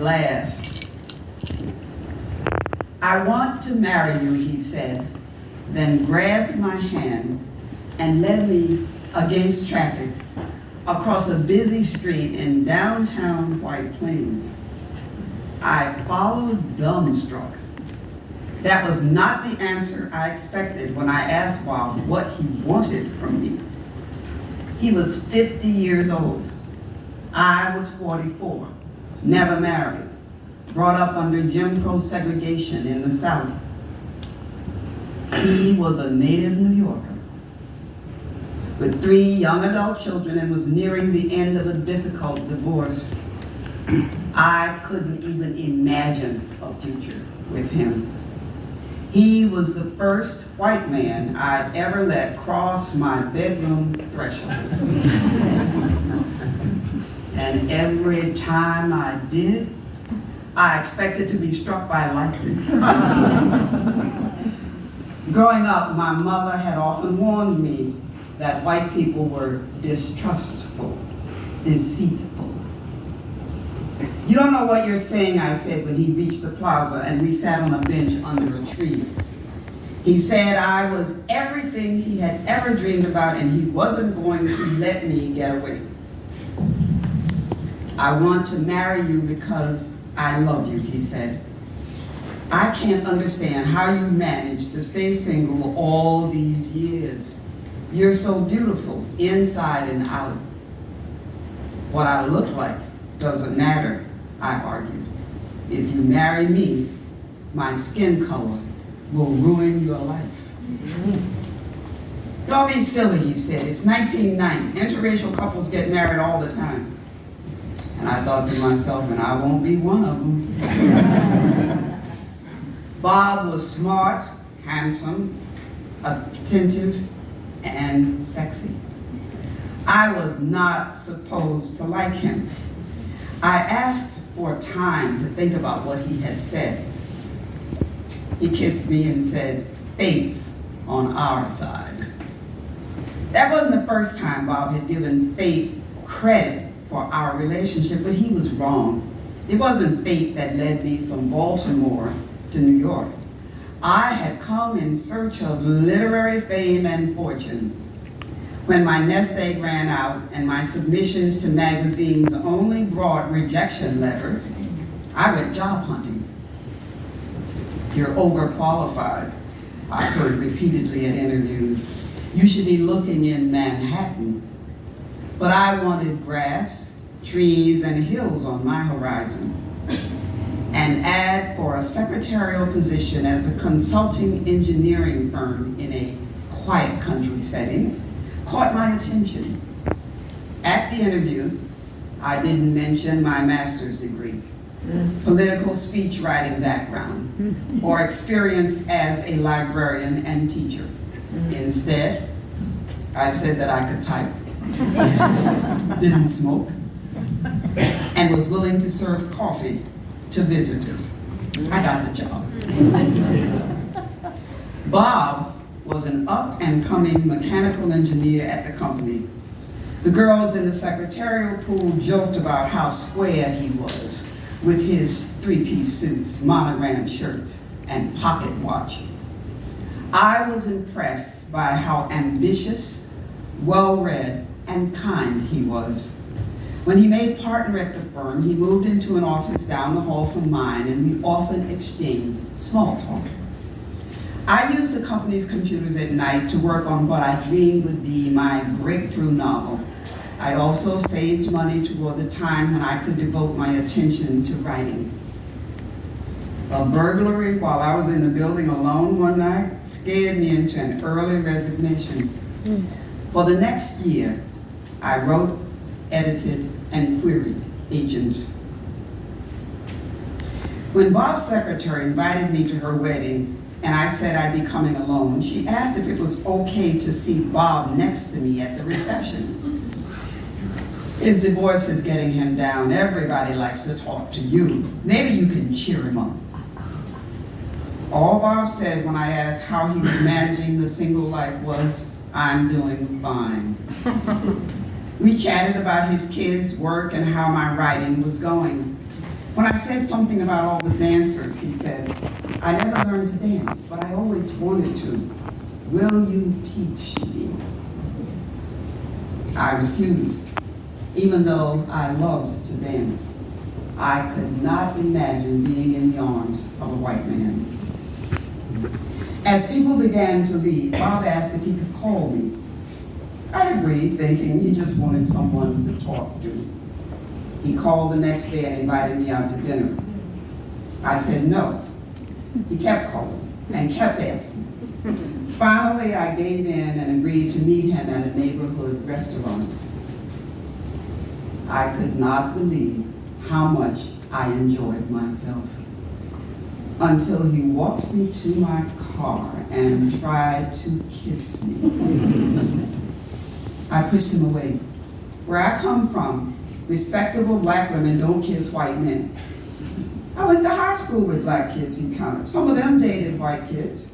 last. "I want to marry you," he said, then grabbed my hand and led me against traffic across a busy street in downtown White Plains. I followed dumbstruck. That was not the answer I expected when I asked Bob what he wanted from me. He was 50 years old. I was 44, never married, brought up under Jim Crow segregation in the South. He was a native New Yorker with 3 young adult children and was nearing the end of a difficult divorce. I couldn't even imagine a future with him. He was the first white man I'd ever let cross my bedroom threshold. And every time I did, I expected to be struck by lightning. Growing up, my mother had often warned me that white people were distrustful, deceitful. "You don't know what you're saying," I said when he reached the plaza and we sat on a bench under a tree. He said I was everything he had ever dreamed about and he wasn't going to let me get away. "I want to marry you because I love you," he said. "I can't understand how you managed to stay single all these years. You're so beautiful, inside and out." "What I look like doesn't matter," I argued. "If you marry me, my skin color will ruin your life." "Don't be silly," he said. "It's 1990. Interracial couples get married all the time." And I thought to myself, and I won't be one of them. Bob was smart, handsome, attentive, and sexy. I was not supposed to like him. I asked for time to think about what he had said. He kissed me and said, "Fate's on our side." That wasn't the first time Bob had given fate credit for our relationship, but he was wrong. It wasn't fate that led me from Baltimore to New York. I had come in search of literary fame and fortune. When my nest egg ran out and my submissions to magazines only brought rejection letters, I went job hunting. "You're overqualified," I heard repeatedly at interviews. "You should be looking in Manhattan." But I wanted grass, trees, and hills on my horizon. An ad for a secretarial position as a consulting engineering firm in a quiet country setting caught my attention. At the interview, I didn't mention my master's degree, political speech writing background, or experience as a librarian and teacher. Instead, I said that I could type, didn't smoke, and was willing to serve coffee to visitors. I got the job. Bob was an up-and-coming mechanical engineer at the company. The girls in the secretarial pool joked about how square he was with his 3-piece suits, monogram shirts, and pocket watch. I was impressed by how ambitious, well-read, and kind he was. When he made partner at the firm, he moved into an office down the hall from mine, and we often exchanged small talk. I used the company's computers at night to work on what I dreamed would be my breakthrough novel. I also saved money toward the time when I could devote my attention to writing. A burglary while I was in the building alone one night scared me into an early resignation. For the next year, I wrote, edited, and queried agents. When Bob's secretary invited me to her wedding, and I said I'd be coming alone, she asked if it was okay to see Bob next to me at the reception. His divorce is getting him down. Everybody likes to talk to you. Maybe you can cheer him up. All Bob said when I asked how he was managing the single life was, "I'm doing fine." We chatted about his kids, work, and how my writing was going. When I said something about all the dancers, he said, I never learned to dance, but I always wanted to. Will you teach me? I refused, even though I loved to dance. I could not imagine being in the arms of a white man. As people began to leave, Bob asked if he could call me. I agreed, thinking he just wanted someone to talk to. He called the next day and invited me out to dinner. I said no. He kept calling and kept asking. Finally, I gave in and agreed to meet him at a neighborhood restaurant. I could not believe how much I enjoyed myself until he walked me to my car and tried to kiss me. I pushed him away. Where I come from, respectable black women don't kiss white men. I went to high school with black kids, he counted. Some of them dated white kids.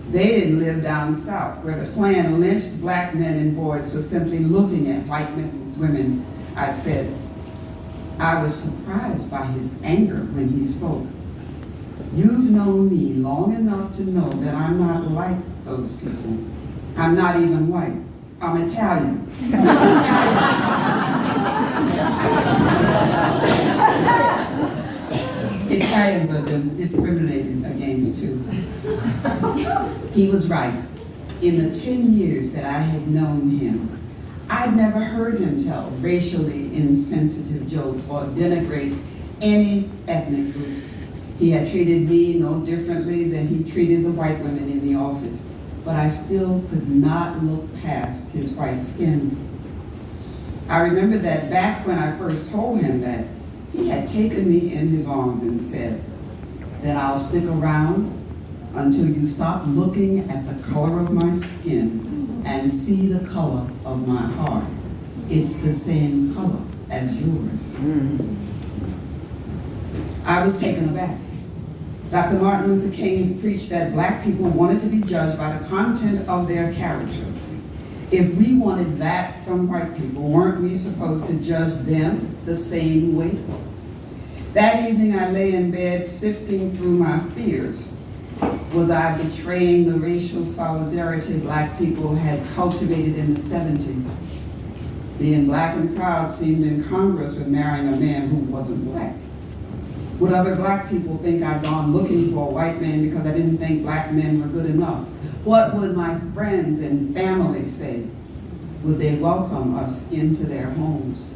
They didn't live down south, where the Klan lynched black men and boys for simply looking at white women. I said, I was surprised by his anger when he spoke. You've known me long enough to know that I'm not like those people. I'm not even white. I'm Italian. Italians are discriminated against too. He was right. In the 10 years that I had known him, I'd never heard him tell racially insensitive jokes or denigrate any ethnic group. He had treated me no differently than he treated the white women in the office, but I still could not look past his white skin. I remember that back when I first told him that, he had taken me in his arms and said, then I'll stick around until you stop looking at the color of my skin and see the color of my heart. It's the same color as yours. I was taken aback. Dr. Martin Luther King preached that black people wanted to be judged by the content of their character. If we wanted that from white people, weren't we supposed to judge them the same way? That evening I lay in bed sifting through my fears. Was I betraying the racial solidarity black people had cultivated in the 70s? Being black and proud seemed incongruous with marrying a man who wasn't black. Would other black people think I'd gone looking for a white man because I didn't think black men were good enough? What would my friends and family say? Would they welcome us into their homes?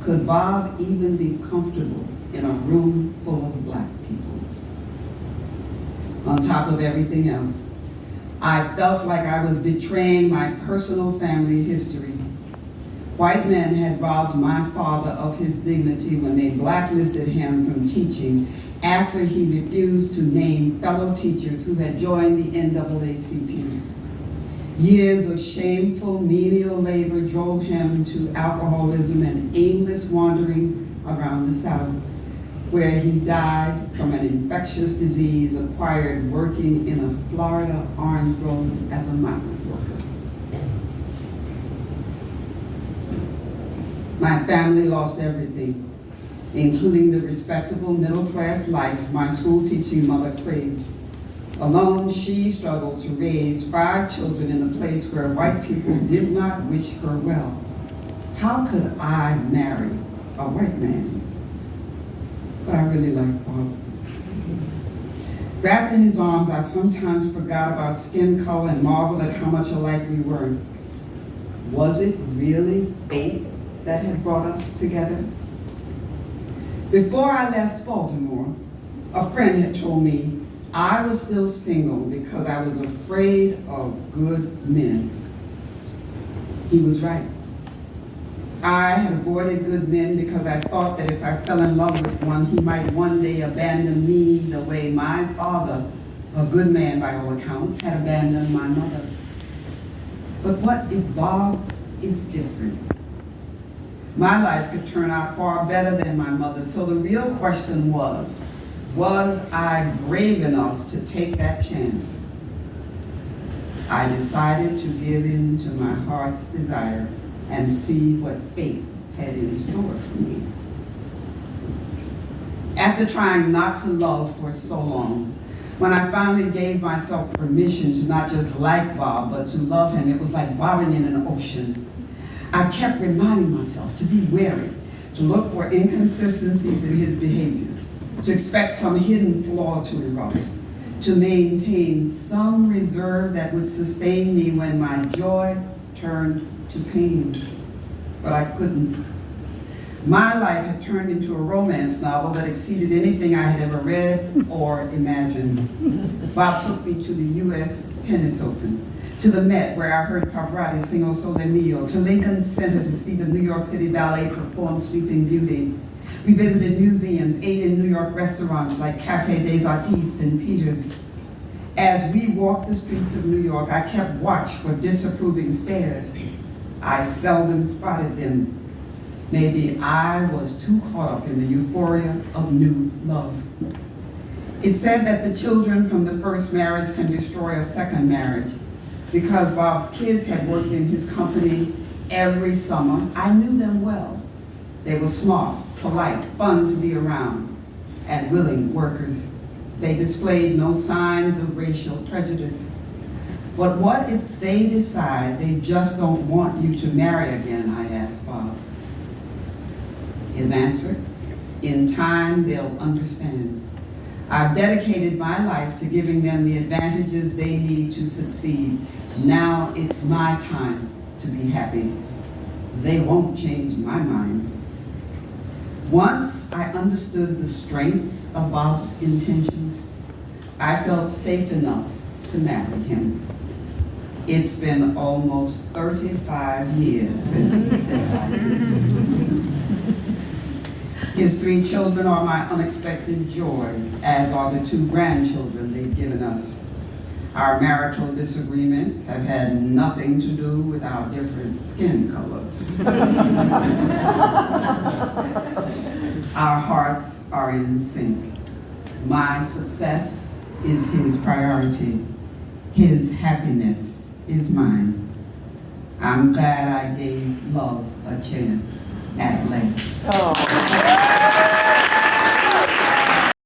Could Bob even be comfortable in a room full of black people? On top of everything else, I felt like I was betraying my personal family history. White men had robbed my father of his dignity when they blacklisted him from teaching after he refused to name fellow teachers who had joined the NAACP. Years of shameful menial labor drove him to alcoholism and aimless wandering around the South, where he died from an infectious disease acquired working in a Florida orange grove as a migrant worker. My family lost everything, including the respectable middle-class life my school-teaching mother craved. Alone, she struggled to raise 5 children in a place where white people did not wish her well. How could I marry a white man? But I really liked Bob. Wrapped in his arms, I sometimes forgot about skin color and marveled at how much alike we were. Was it really fate that had brought us together? Before I left Baltimore, a friend had told me I was still single because I was afraid of good men. He was right. I had avoided good men because I thought that if I fell in love with one, he might one day abandon me the way my father, a good man by all accounts, had abandoned my mother. But what if Bob is different? My life could turn out far better than my mother's, so the real question was I brave enough to take that chance? I decided to give in to my heart's desire and see what fate had in store for me. After trying not to love for so long, when I finally gave myself permission to not just like Bob, but to love him, it was like bobbing in an ocean. I kept reminding myself to be wary, to look for inconsistencies in his behavior, to expect some hidden flaw to erupt, to maintain some reserve that would sustain me when my joy turned to pain. But I couldn't. My life had turned into a romance novel that exceeded anything I had ever read or imagined. Bob took me to the U.S. Tennis Open, to the Met, where I heard Pavarotti sing O Sole Mio, to Lincoln Center to see the New York City Ballet perform Sleeping Beauty. We visited museums, ate in New York restaurants like Café des Artistes in Peters. As we walked the streets of New York, I kept watch for disapproving stares. I seldom spotted them. Maybe I was too caught up in the euphoria of new love. It's said that the children from the first marriage can destroy a second marriage. Because Bob's kids had worked in his company every summer, I knew them well. They were smart, polite, fun to be around, and willing workers. They displayed no signs of racial prejudice. But what if they decide they just don't want you to marry again, I asked Bob. His answer, in time they'll understand. I've dedicated my life to giving them the advantages they need to succeed. Now it's my time to be happy. They won't change my mind. Once I understood the strength of Bob's intentions, I felt safe enough to marry him. It's been almost 35 years since we said I did. His 3 children are my unexpected joy, as are the 2 grandchildren they've given us. Our marital disagreements have had nothing to do with our different skin colors. Our hearts are in sync. My success is his priority. His happiness is mine. I'm glad I gave love a chance at last. Oh.